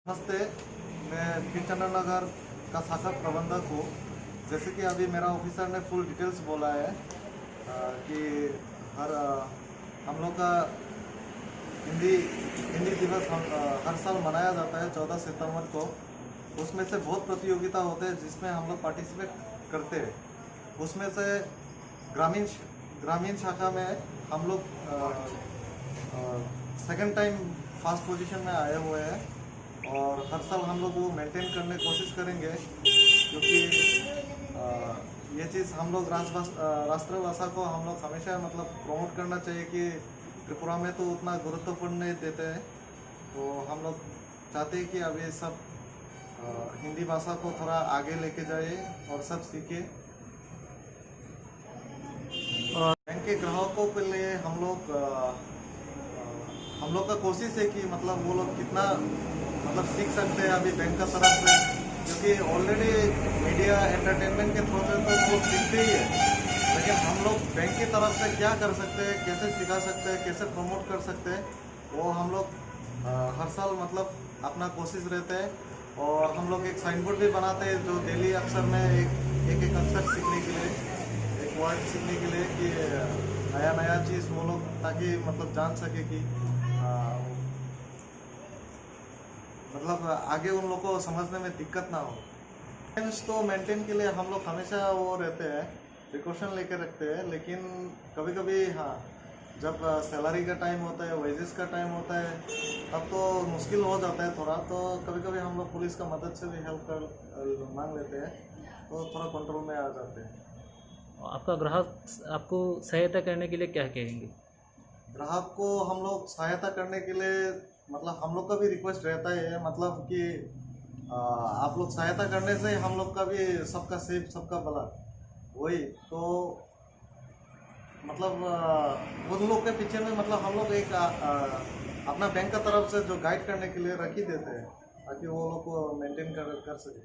नमस्ते, मैं फिर नगर का शाखा प्रबंधक हूँ। जैसे कि अभी मेरा ऑफिसर ने फुल डिटेल्स बोला है कि हर हम लोग का हिंदी हिंदी दिवस हर साल मनाया जाता है 14 सितंबर को। उसमें से बहुत प्रतियोगिता होते हैं जिसमें हम लोग पार्टिसिपेट करते हैं। उसमें से ग्रामीण शाखा में हम लोग सेकंड टाइम फर्स्ट पोजीशन में आए हुए हैं और हर साल हम लोग वो मेंटेन करने की कोशिश करेंगे, क्योंकि ये चीज़ हम लोग राष्ट्रभाषा को हम लोग हमेशा मतलब प्रमोट करना चाहिए कि त्रिपुरा में तो उतना गुरुत्वपूर्ण नहीं देते हैं। तो हम लोग चाहते हैं कि अभी सब हिंदी भाषा को थोड़ा आगे लेके जाए और सब सीखे। बैंक के ग्राहकों के लिए हम लोग का कोशिश है कि मतलब वो लोग कितना मतलब सीख सकते हैं अभी बैंक का तरफ से, क्योंकि ऑलरेडी मीडिया एंटरटेनमेंट के थ्रू से तो वो सीखते ही है। लेकिन हम लोग बैंक की तरफ से क्या कर सकते हैं, कैसे सिखा सकते हैं, कैसे प्रमोट कर सकते हैं, वो हम लोग हर साल मतलब अपना कोशिश रहते हैं। और हम लोग एक साइन बोर्ड भी बनाते हैं जो डेली अक्षर में एक अक्षर सीखने के लिए, एक वर्ड सीखने के लिए कि नया चीज़ वो लोग ताकि मतलब जान सके कि मतलब आगे उन लोगों को समझने में दिक्कत ना हो। तो मेंटेन के लिए हम लोग हमेशा वो रहते हैं, प्रिकॉशन लेके रखते हैं। लेकिन कभी कभी हाँ, जब सैलरी का टाइम होता है, वेजेस का टाइम होता है, तब तो मुश्किल हो जाता है थोड़ा। तो कभी कभी हम लोग पुलिस का मदद से भी हेल्प मांग लेते हैं, तो थोड़ा कंट्रोल में आ जाते हैं। आपका ग्राहक आपको सहायता करने के लिए क्या कहेंगे? ग्राहक को हम लोग सहायता करने के लिए मतलब हम लोग का भी रिक्वेस्ट रहता है, मतलब कि आप लोग सहायता करने से हम लोग का भी सबका सेफ सबका भला वही। तो मतलब उन लोग के पीछे में मतलब हम लोग एक अपना बैंक का तरफ से जो गाइड करने के लिए रख ही देते हैं ताकि वो लोग को मेंटेन कर सके।